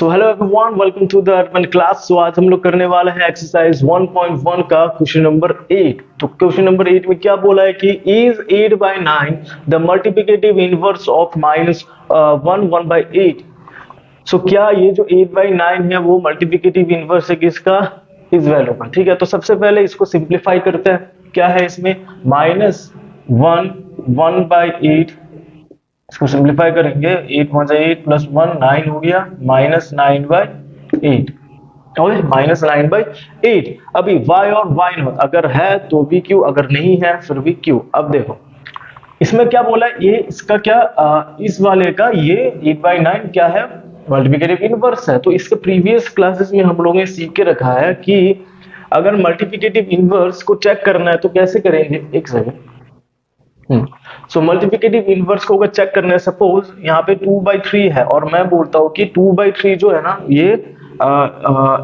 So hello everyone, welcome to the urban class. So आज हम लोग करने वाले हैं एक्सरसाइज 1.1 का क्वेश्चन नंबर 8। तो क्वेश्चन नंबर 8 में क्या बोला है कि is 8/9 the multiplicative inverse of -1/8। सो क्या ये जो 8/9 है वो मल्टीप्लिकेटिव इनवर्स है किसका? इस वैल्यू का। ठीक है, तो सबसे पहले इसको सिंप्लीफाई करते हैं। क्या है इसमें? -1/8। इसको सिंप्लीफाई करेंगे, 8 1 8 प्लस 1 9 हो गया, -9/8 और -9/8। अभी y और y नॉट अगर है तो भी क्यू, अगर नहीं है फिर भी क्यू। अब देखो इसमें क्या बोला है, ये इसका क्या इस वाले का ये 8/9 क्या है? मल्टीप्लिकेटिव इनवर्स है। तो इसके प्रीवियस क्लासेस में हम लोगों ने सीख के रखा है कि अगर मल्टीप्लिकेटिव इनवर्स को चेक करना है तो कैसे करेंगे। एक सेकंड। सो मल्टीप्लिकेटिव इनवर्स को अगर चेक करना है, सपोज यहाँ पे 2/3 है और मैं बोलता हूँ कि 2/3 जो है ना ये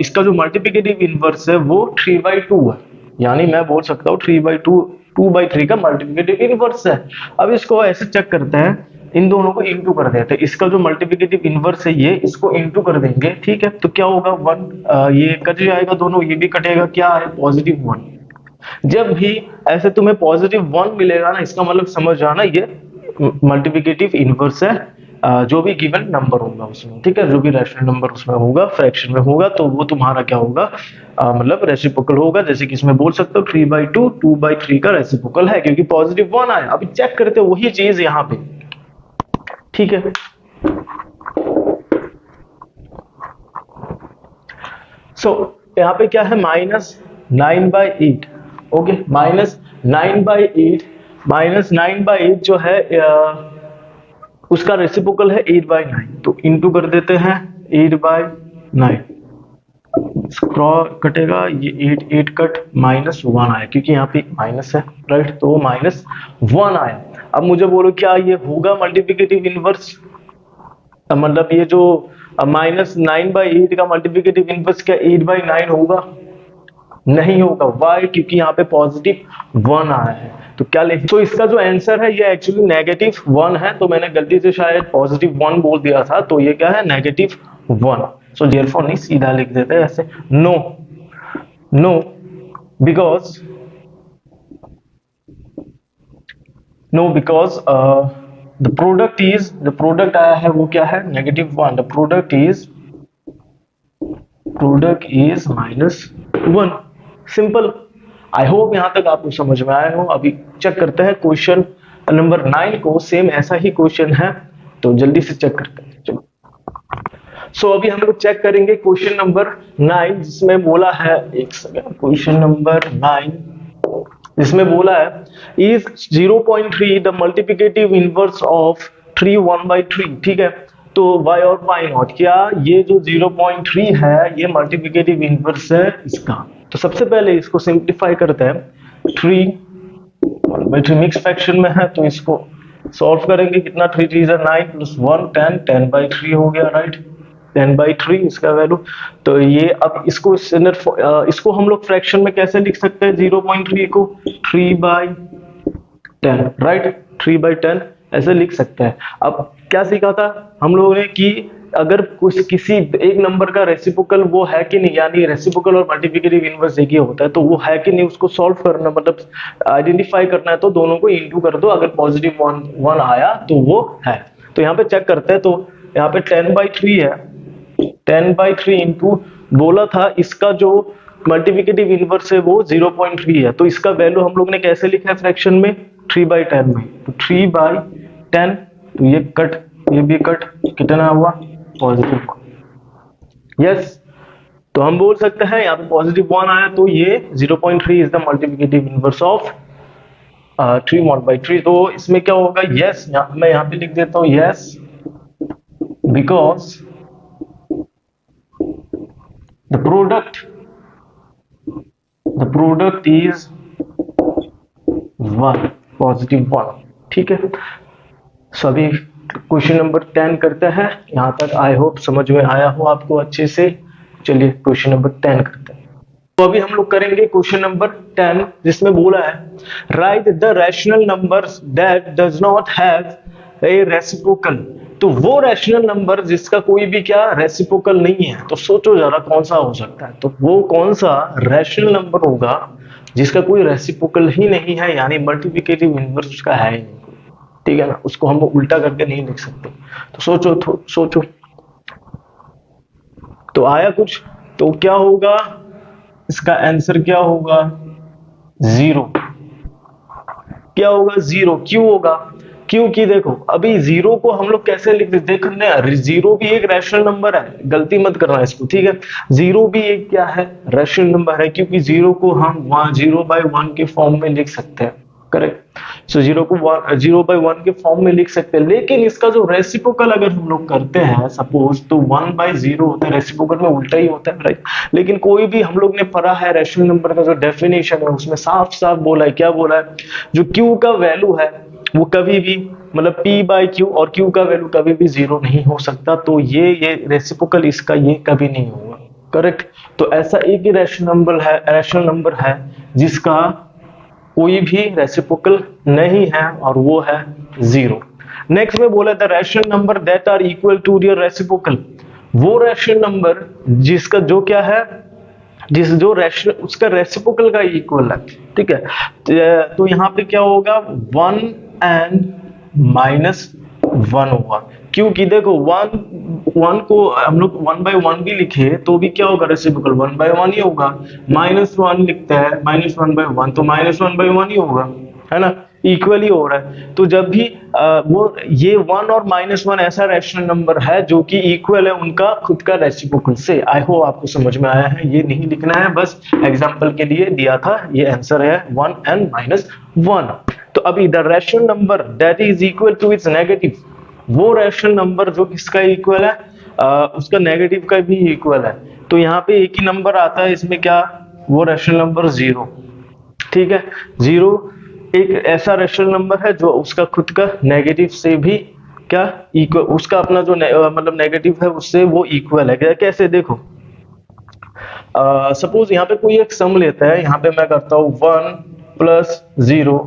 इसका जो मल्टीप्लिकेटिव इनवर्स है वो 3/2 है। यानी मैं बोल सकता हूँ 2/3 का मल्टीप्लिकेटिव इनवर्स है। अब इसको ऐसे चेक करते हैं, इन दोनों को इंटू कर देते हैं। इसका जो मल्टीप्लिकेटिव इनवर्स है ये, इसको इंटू कर देंगे। ठीक है, तो क्या होगा 1 ये कट जाएगा, दोनों ये भी कटेगा, क्या है? +1। जब भी ऐसे तुम्हें +1 मिलेगा ना, इसका मतलब समझ जाना ये मल्टीप्लिकेटिव इनवर्स है जो भी गिवन नंबर होगा उसमें। ठीक है, जो भी रैशनल नंबर उसमें होगा, फ्रैक्शन में होगा, तो वो तुम्हारा क्या होगा मतलब रेसिप्रोकल होगा। जैसे कि इसमें बोल सकते हो 3/2 2/3 का रेसिप्रोकल है क्योंकि +1 आया। अभी चेक करते हैं वही चीज यहाँ पे। ठीक है, यहाँ पे क्या है? -9/8। ओके, -9/8 जो है उसका रेसिप्रोकल है 8/9। तो इंटू कर देते हैं 8/9। क्रॉस कटेगा, ये 8 कट, -1 आया क्योंकि यहाँ पे माइनस है, राइट? तो -1 आया। अब मुझे बोलो क्या ये होगा मल्टीप्लिकेटिव इनवर्स? मतलब ये जो -9/8 का मल्टीप्लिकेटिव इनवर्स क्या 8/9 होगा? नहीं होगा। वाई? क्योंकि यहाँ पे +1 आया है। तो क्या लिख, तो इसका जो आंसर है ये एक्चुअली -1 है। तो मैंने गलती से शायद +1 बोल दिया था, तो ये क्या है? -1। सो देयरफॉर नहीं, सीधा लिख देते हैं ऐसे। नो बिकॉज द प्रोडक्ट आया है वो क्या है? -1। The product is -1। Simple. I hope यहां तक आपको समझ में आया हो। अभी चेक करते हैं क्वेश्चन नंबर 9 को। सेम ऐसा ही क्वेश्चन है, तो जल्दी से चेक करते हैं। चलो, सो अभी हम लोग चेक करेंगे क्वेश्चन नंबर 9 जिसमें बोला है, एक सेकंड, क्वेश्चन नंबर 9 जिसमें बोला है is 0.3 the multiplicative inverse of 3 1/3। ठीक है, तो y और y नॉट, क्या ये जो 0.3 है ये मल्टीप्लिकेटिव इनवर्स है इसका? तो सबसे पहले इसको सिंप्लीफाई करते हैं। 3/3 मिक्स फ्रैक्शन में है तो इसको सॉल्व करेंगे। कितना? 3 3 9 प्लस 1 10 10/3 हो गया, राइट? 10/3 इसका वैल्यू। तो ये अब इसको हम लोग फ्रैक्शन में कैसे लिख सकते हैं? 0.3 को 3/10, राइट? 3/10 ऐसे लिख सकते हैं। अब क्या सीखा था हम लोगों ने कि अगर किसी एक नंबर का रेसिप्रोकल वो है कि नहीं, यानी रेसिप्रोकल और मल्टीप्लिकेटिव इनवर्स एक ही होता है, तो वो है कि नहीं उसको सॉल्व करना, मतलब आइडेंटिफाई करना है। तो दोनों को इंटू कर दो, अगर +1 आया तो वो है। तो यहाँ पे चेक करते हैं। तो यहाँ पे 10/3 है, 10/3 इंटू बोला था इसका जो मल्टीप्लिकेटिव इनवर्स है वो 0.3 है। तो इसका वैल्यू हम लोग ने कैसे लिखा है फ्रैक्शन में? 3/10 में। तो 3/10, तो ये कट, ये भी कट, कितना हुआ? +1। यस, तो हम बोल सकते हैं यहाँ पे +1 आया तो ये 0.3 is the multiplicative inverse of 3 1/3। तो इसमें क्या होगा? यस, मैं यहाँ पे लिख देता हूँ yes, because the product is 1, +1। ठीक है, सभी क्वेश्चन नंबर 10 करते हैं। यहां तक आई होप समझ में आया हो आपको अच्छे से। चलिए क्वेश्चन नंबर 10 करते हैं। तो अभी हम लोग करेंगे क्वेश्चन नंबर 10 जिसमें बोला है right the rational numbers that does not have a reciprocal तो वो रैशनल नंबर जिसका कोई भी क्या रेसिप्रोकल नहीं है, तो सोचो जरा कौन सा हो सकता है। तो वो कौन सा रैशनल नंबर होगा जिसका कोई रेसिप्रोकल ही नहीं है, यानी मल्टीप्लिकेटिव इनवर्स उसका है ही नहीं, ठीक है ना, उसको हम उल्टा करके नहीं लिख सकते। तो सोचो तो आया कुछ, तो क्या होगा इसका आंसर, क्या होगा जीरो। क्या होगा जीरो, क्यों होगा, क्योंकि देखो अभी जीरो को हम लोग कैसे लिखते, देखो जीरो भी एक रैशनल नंबर है, गलती मत करना इसको, ठीक है। जीरो भी एक क्या है, रैशनल नंबर है, क्योंकि जीरो को हम 0/1 के फॉर्म में लिख सकते हैं, करेक्ट। सो जीरो को 0/1 के फॉर्म में लिख सकते हैं, लेकिन इसका जो रेसिप्रोकल अगर हम लोग करते हैं सपोज, तो 1/0 होता है, रेसिप्रोकल में उल्टा ही होता है, राइट। लेकिन कोई भी हम लोग ने पढ़ा है रैशनल नंबर का जो डेफिनेशन है, उसमें साफ साफ बोला है, क्या बोला है, जो क्यू का वैल्यू है वो कभी भी मतलब p/q, और q का वैल्यू कभी भी जीरो नहीं हो सकता, तो ये रेसिप्रोकल इसका ये कभी नहीं होगा, करेक्ट। तो ऐसा एक ही रैशनल नंबर है जिसका कोई भी रेसिप्रोकल नहीं है, और वो है जीरो। नेक्स्ट में बोला the rational number that are equal to their reciprocal, वो रैशनल नंबर जिसका जो क्या है, जो रैशनल उसका रेसिप्रोकल का इक्वल है, ठीक है। तो यहाँ पे क्या होगा 1 एंड -1 होगा, क्योंकि देखो 1 को हम लोग 1/1 भी लिखे तो भी क्या होगा, रेसिप्रोकल 1/1 ही होगा। -1 लिखता है, -1/1 तो -1/1 ही होगा, है ना, इक्वल ही हो रहा है। तो जब भी वो ये 1 और -1 ऐसा रैशनल नंबर है जो कि इक्वल है उनका खुद का रेसिप्रोकल से। आई होप आपको समझ में आया है, ये नहीं लिखना है, बस एग्जांपल के लिए दिया था, ये आंसर है 1 एंड -1। तो अभी the rational number that is equal to its negative, वो रैशनल नंबर जो किसका इक्वल है, उसका नेगेटिव का भी इक्वल है। तो यहाँ पे एक ही नंबर आता है इसमें, क्या, वो रैशनल नंबर जीरो, ठीक है। जीरो एक ऐसा रैशनल नंबर है जो उसका खुद का नेगेटिव से भी क्या इक्वल, उसका अपना जो मतलब नेगेटिव है उससे वो इक्वल है। कैसे देखो, सपोज यहाँ पे कोई एक सम लेता है, यहाँ पे मैं करता हूँ 1 + 0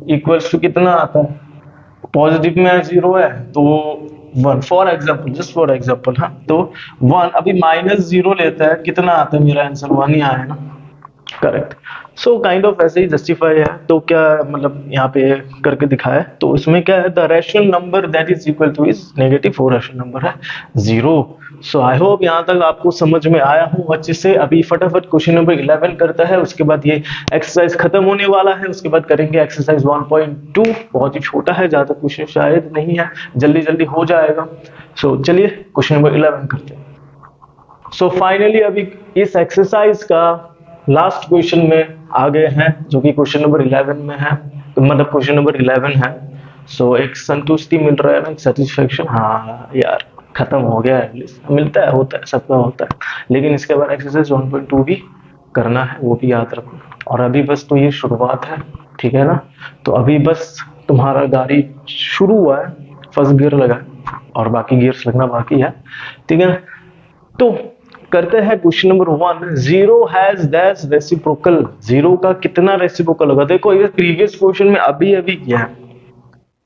इक्वल्स टू कितना आता है, पॉजिटिव में 0 है तो 1, for example, just for example, हाँ। तो 1 अभी -0 लेता है, कितना आता है, मेरा आंसर 1 ही आया ना, करेक्ट। सो काइंड ऑफ ऐसे ही जस्टिफाई है। तो क्या मतलब यहाँ पे करके दिखाया है, तो इसमें क्या है, the rational number that is equal two is negative, वो रैशनल नंबर है जीरो। सो आई होप यहाँ तक आपको समझ में आया हो अच्छे से। अभी फटाफट क्वेश्चन नंबर 11 करता है, उसके बाद ये एक्सरसाइज खत्म होने वाला है, उसके बाद करेंगे एक्सरसाइज 1.2, बहुत ही छोटा है, ज्यादा क्वेश्चन शायद नहीं है, जल्दी जल्दी हो जाएगा। सो चलिए क्वेश्चन नंबर 11 करते हैं। सो फाइनली अभी इस एक्सरसाइज का लास्ट क्वेश्चन में आ गए हैं, जो कि क्वेश्चन नंबर 11 में है, मतलब क्वेश्चन नंबर 11 है। सो एक संतुष्टि मिल रहा है ना, एक सेटिस्फेक्शन, हाँ यार खत्म हो गया है, मिलता है, होता है, सबका होता है। लेकिन इसके बाद एक्सरसाइज 1.2 भी करना है, वो भी याद रखो। और अभी बस तो ये शुरुआत है, ठीक है ना। तो अभी बस तुम्हारा गाड़ी शुरू हुआ है, फर्स्ट गियर लगा है और बाकी गियर्स लगना बाकी है, ठीक है ना। तो करते हैं question number 1, zero has dash reciprocal, zero का कितना रेसिप्रोकल होगा। देखो ये प्रीवियस क्वेश्चन में अभी किया है,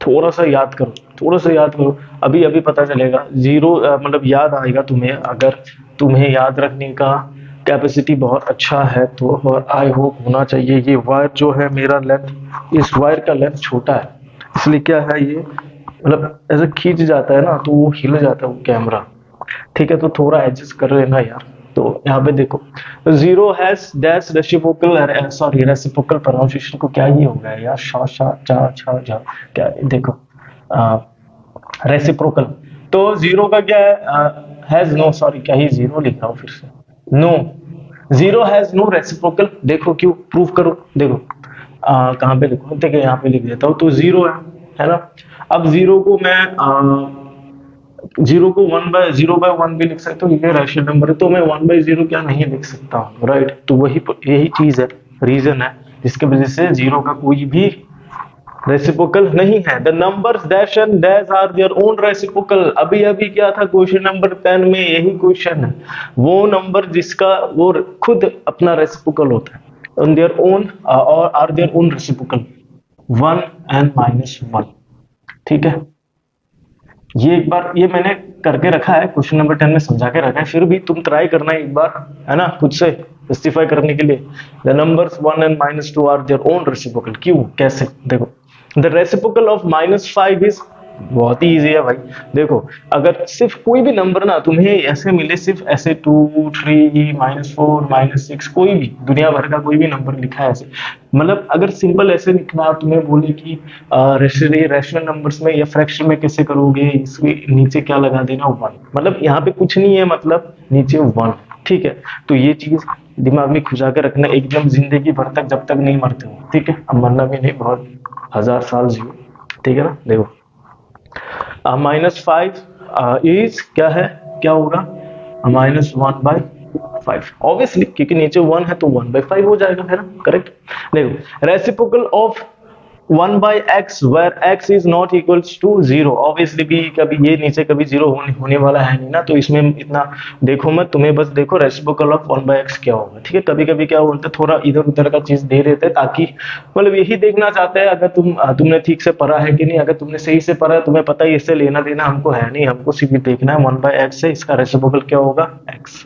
थोड़ा सा याद करो, अभी अभी पता चलेगा। जीरो मतलब याद आएगा तुम्हें, अगर तुम्हें याद रखने का कैपेसिटी बहुत अच्छा है तो, और आई होप होना चाहिए। ये वायर जो है मेरा लेंथ, इस वायर का लेंथ छोटा है, इसलिए क्या है ये मतलब ऐसे खींच जाता है ना, तो वो हिल जाता है वो कैमरा, ठीक है। तो थोड़ा एडजस्ट कर लेना यार। तो यहाँ पे देखो, zero has dash reciprocal, sorry reciprocal pronunciation को क्या ही हो गया यार, शा शा चा छा झा, क्या देखो रेसिप्रोकल। तो जीरो का क्या है, हैज नो, सॉरी क्या ही जीरो लिख रहा हूँ फिर से, no, zero has no reciprocal. देखो क्यों, प्रूफ करो, देखो कहाँ पे लिखो, देखिए यहाँ पे लिख देता हूँ। तो जीरो है ना। अब जीरो को मैं जीरो को 0/1 भी लिख सकते हो, ये रैशनल नंबर है, तो मैं 1/0 क्या नहीं लिख सकता हूँ, राइट। तो वही यही चीज है, रीजन है जिसके वजह से जीरो का कोई भी रेसिप्रोकल नहीं है। The numbers dash and dash are their own reciprocal. अभी अभी क्या था क्वेश्चन नंबर 10 में, यही क्वेश्चन है, वो नंबर जिसका वो खुद अपना रेसिप्रोकल होता है, ऑन देयर ओन और are their own reciprocal 1 and -1, ठीक है। ये एक बार ये मैंने करके रखा है, क्वेश्चन नंबर 10 में समझा के रखा है, फिर भी तुम ट्राई करना एक बार, है ना, खुद से जस्टिफाई करने के लिए। The numbers 1 and -2 are their own reciprocal. क्यों, कैसे, देखो द रेसिप्रोकल ऑफ -5 इज, बहुत ही इजी है भाई। देखो अगर सिर्फ कोई भी नंबर ना तुम्हें ऐसे मिले, सिर्फ ऐसे 2, 3, -4, -6, कोई भी दुनिया भर का कोई भी नंबर लिखा है ऐसे, मतलब अगर सिंपल ऐसे लिखना, तुम्हें बोले कि रैशनल नंबर्स में या फ्रैक्शन में कैसे करोगे, इसके नीचे क्या लगा देना, 1, मतलब यहाँ पे कुछ नहीं है, मतलब नीचे 1, ठीक है। तो ये चीज दिमाग में खुजा के रखना एकदम, जिंदगी भर तक, जब तक नहीं मरते हो, ठीक है। अब मरना भी नहीं, बहुत 1000 साल जियो, ठीक है ना। देखो -5 इज क्या है, क्या होगा, -1/5, ऑब्वियसली क्योंकि नीचे 1 है तो 1/5 हो जाएगा, है ना, करेक्ट। देखो reciprocal of 1/x where x is not equals to 0, obviously भी कभी ये नीचे कभी 0 होने वाला है नहीं ना, तो इसमें इतना देखो मत, तुम्हें बस देखो रेसिप्रोकल ऑफ 1/x क्या होगा, ठीक है। कभी कभी क्या बोलते हैं, थोड़ा इधर उधर का चीज दे देते हैं, ताकि मतलब यही देखना चाहते हैं, अगर तुमने ठीक से पढ़ा है कि नहीं। अगर तुमने सही से पढ़ा है, तुम्हें पता है इससे लेना देना हमको है नहीं, हमको सिर्फ देखना है 1/x से इसका रेसिप्रोकल क्या होगा, x।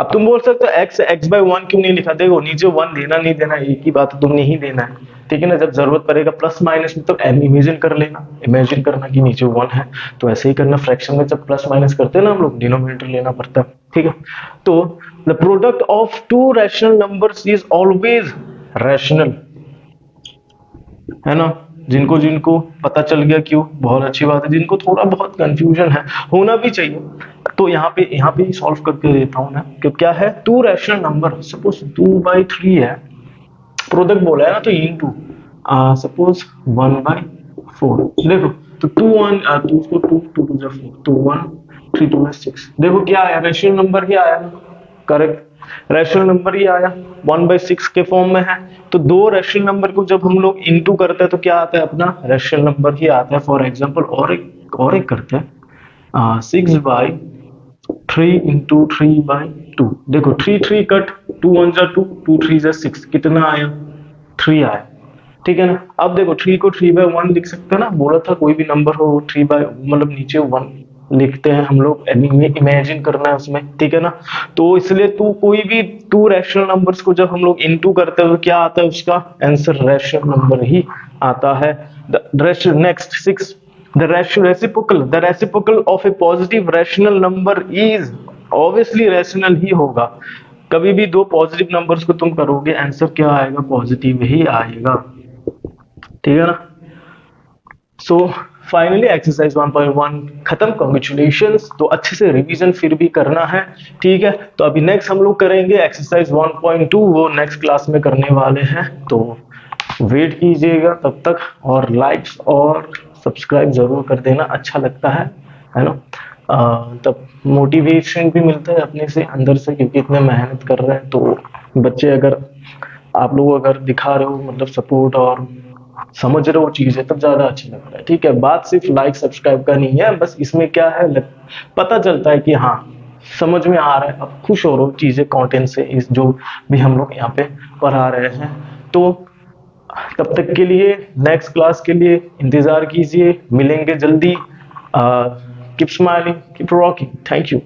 अब तुम बोल सकते हो x/1 क्यों नहीं लिखा, देखो नीचे 1 देना नहीं देना एक ही बात है, तुमने ही देना है, ठीक है ना। जब जरूरत पड़ेगा प्लस माइनस में तो इमेजिन कर लेना, इमेजिन करना कि नीचे 1 है, तो ऐसे ही करना। फ्रैक्शन में जब प्लस माइनस करते हैं ना हम लोग, डिनोमिनेटर लेना पड़ता है, ठीक है। तो the product of to rational numbers is always rational, है ना। जिनको जिनको पता चल गया, क्यों, बहुत अच्छी बात है। जिनको थोड़ा बहुत कंफ्यूजन है, होना भी चाहिए, तो यहाँ पे सॉल्व करके देता हूँ ना। कि क्या है, टू रैशनल नंबर, सपोज 2/3 है, प्रोडक्ट बोला है ना, तो इनटू सपोज 1/4, देखो तो 2 1 2 को 2 2 2 4, तो 1 3 2 6, देखो क्या आया, रैशनल नंबर ही आया, करेक्ट, रैशनल नंबर ही आया, 1/6 के फॉर्म में है। तो दो रैशनल नंबर को जब हम लोग इनटू करते हैं तो क्या आता है, अपना रैशनल नंबर ही आता है। फॉर एग्जांपल और एक करते हैं, 6/3 इंटू 3/2, देखो 3 3 कट, 2 1 जा 2, 2 3 जा 6, कितना आया, 3 आया, ठीक है ना। अब देखो 3 को 3/1 लिख सकते हैं ना, बोला था कोई भी नंबर हो 3 मतलब नीचे 1 लिखते हैं हम लोग, इमेजिन करना है उसमें, ठीक है ना। तो इसलिए तू कोई भी टू रैशनल नंबर्स को जब हम लोग इनटू करते हैं तो क्या आता है, उसका आंसर रैशनल नंबर ही आता है। Next 6, the reciprocal of a positive rational number is obviously rational ही होगा। कभी भी दो पॉजिटिव नंबर्स को तुम करोगे, आंसर क्या आएगा, पॉजिटिव ही आएगा, ठीक है ना। सो फाइनली एक्सरसाइज 1.1 खत्म, कॉन्ग्रेचुलेशंस। तो अच्छे से रिवीजन फिर भी करना है, ठीक है। तो अभी नेक्स्ट हम लोग करेंगे एक्सरसाइज 1.2, वो नेक्स्ट क्लास में करने वाले हैं, तो वेट कीजिएगा तब तक, और लाइक्स और सब्सक्राइब जरूर कर देना, अच्छा लगता है ना। तब मोटिवेशन भी मिलता है अपने से अंदर से, क्योंकि इतने मेहनत कर रहे हैं, तो बच्चे अगर आप लोग अगर दिखा रहे हो मतलब सपोर्ट और समझ रहे हो चीजें, तब ज्यादा अच्छा लगता है, ठीक है। बात सिर्फ लाइक सब्सक्राइब का नहीं है, बस इसमें क्या है, पता चलता है कि हाँ समझ में आ रहा है, अब खुश हो रहे हो चीजें कंटेंट से, इस जो भी हम लोग यहाँ पे पढ़ा रहे हैं। तो तब तक के लिए नेक्स्ट क्लास के लिए इंतजार कीजिए, मिलेंगे जल्दी। Keep smiling, keep rocking, thank you.